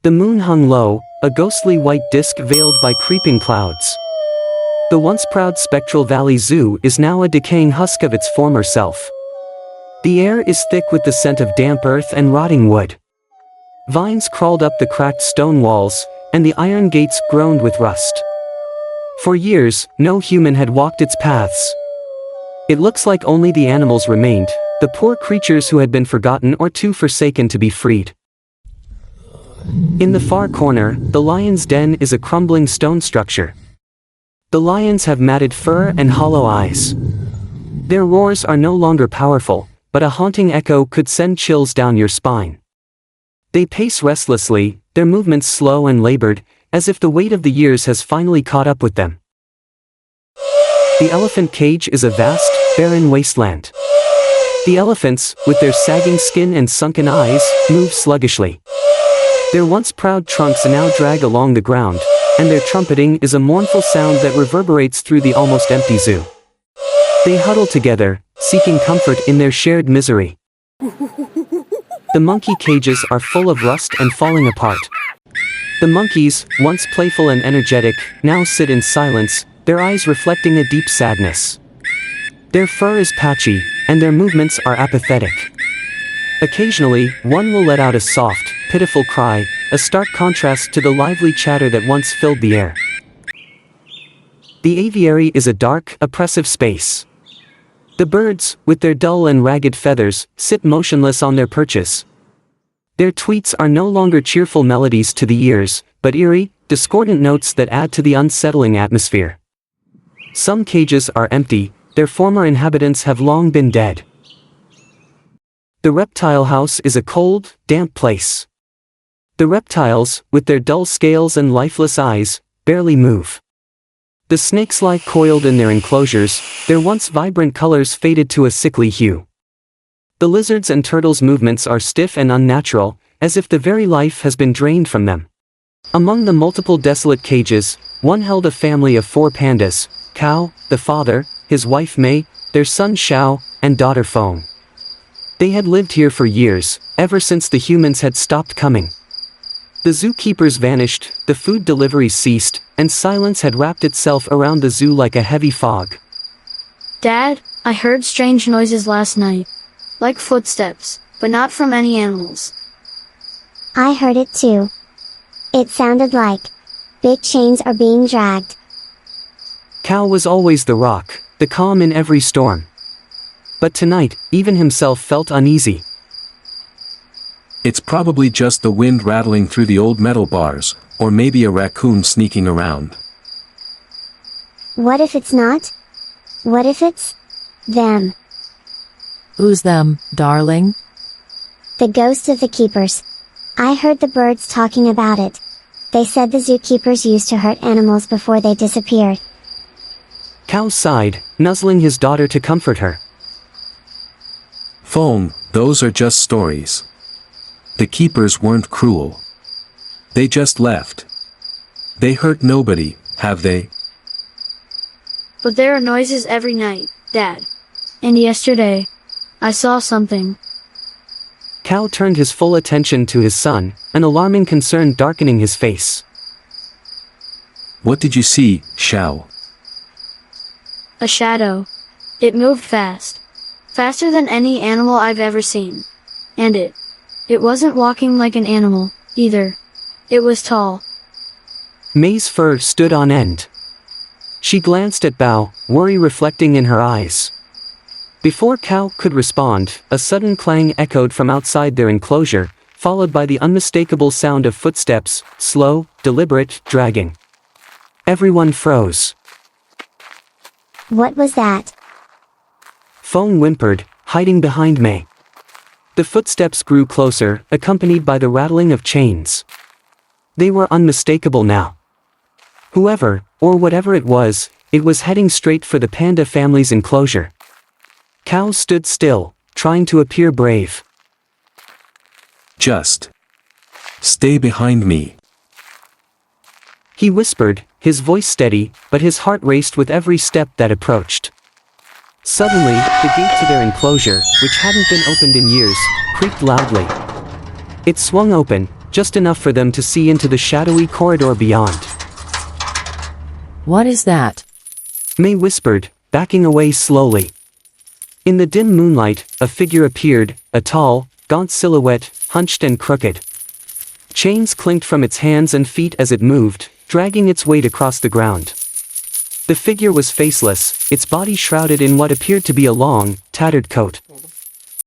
The moon hung low, a ghostly white disk veiled by creeping clouds. The once proud Spectral Valley Zoo is now a decaying husk of its former self. The air is thick with the scent of damp earth and rotting wood. Vines crawled up the cracked stone walls, and the iron gates groaned with rust. For years, no human had walked its paths. It looks like only the animals remained, the poor creatures who had been forgotten or too forsaken to be freed. In the far corner, the lion's den is a crumbling stone structure. The lions have matted fur and hollow eyes. Their roars are no longer powerful, but a haunting echo could send chills down your spine. They pace restlessly, their movements slow and labored, as if the weight of the years has finally caught up with them. The elephant cage is a vast, barren wasteland. The elephants, with their sagging skin and sunken eyes, move sluggishly. Their once proud trunks now drag along the ground, and their trumpeting is a mournful sound that reverberates through the almost empty zoo. They huddle together, seeking comfort in their shared misery. The monkey cages are full of rust and falling apart. The monkeys, once playful and energetic, now sit in silence, their eyes reflecting a deep sadness. Their fur is patchy, and their movements are apathetic. Occasionally, one will let out a soft, pitiful cry, a stark contrast to the lively chatter that once filled the air. The aviary is a dark, oppressive space. The birds, with their dull and ragged feathers, sit motionless on their perches. Their tweets are no longer cheerful melodies to the ears, but eerie, discordant notes that add to the unsettling atmosphere. Some cages are empty, their former inhabitants have long been dead. The reptile house is a cold, damp place. The reptiles, with their dull scales and lifeless eyes, barely move. The snakes lie coiled in their enclosures, their once vibrant colors faded to a sickly hue. The lizards' and turtles' movements are stiff and unnatural, as if the very life has been drained from them. Among the multiple desolate cages, one held a family of 4 pandas: Cow, the father, his wife May, their son Xiao, and daughter Feng. They had lived here for years, ever since the humans had stopped coming. The zookeepers vanished, the food deliveries ceased, and silence had wrapped itself around the zoo like a heavy fog. Dad, I heard strange noises last night. Like footsteps, but not from any animals. I heard it too. It sounded like big chains are being dragged. Cal was always the rock, the calm in every storm. But tonight, even himself felt uneasy. It's probably just the wind rattling through the old metal bars, or maybe a raccoon sneaking around. What if it's not? What if it's them? Who's them, darling? The ghosts of the keepers. I heard the birds talking about it. They said the zookeepers used to hurt animals before they disappeared. Cal sighed, nuzzling his daughter to comfort her. Feng, those are just stories. The keepers weren't cruel. They just left. They hurt nobody, have they? But there are noises every night, Dad. And yesterday, I saw something. Cal turned his full attention to his son, an alarming concern darkening his face. What did you see, Xiao? A shadow. It moved fast. Faster than any animal I've ever seen. And it wasn't walking like an animal, either. It was tall. May's fur stood on end. She glanced at Bao, worry reflecting in her eyes. Before Cal could respond, a sudden clang echoed from outside their enclosure, followed by the unmistakable sound of footsteps, slow, deliberate, dragging. Everyone froze. What was that? Feng whimpered, hiding behind May. The footsteps grew closer, accompanied by the rattling of chains. They were unmistakable now. Whoever, or whatever it was heading straight for the panda family's enclosure. Cal stood still, trying to appear brave. Just stay behind me. He whispered, his voice steady, but his heart raced with every step that approached. Suddenly, the gate to their enclosure, which hadn't been opened in years, creaked loudly. It swung open, just enough for them to see into the shadowy corridor beyond. What is that? May whispered, backing away slowly. In the dim moonlight, a figure appeared, a tall, gaunt silhouette, hunched and crooked. Chains clinked from its hands and feet as it moved, dragging its weight across the ground. The figure was faceless, its body shrouded in what appeared to be a long, tattered coat.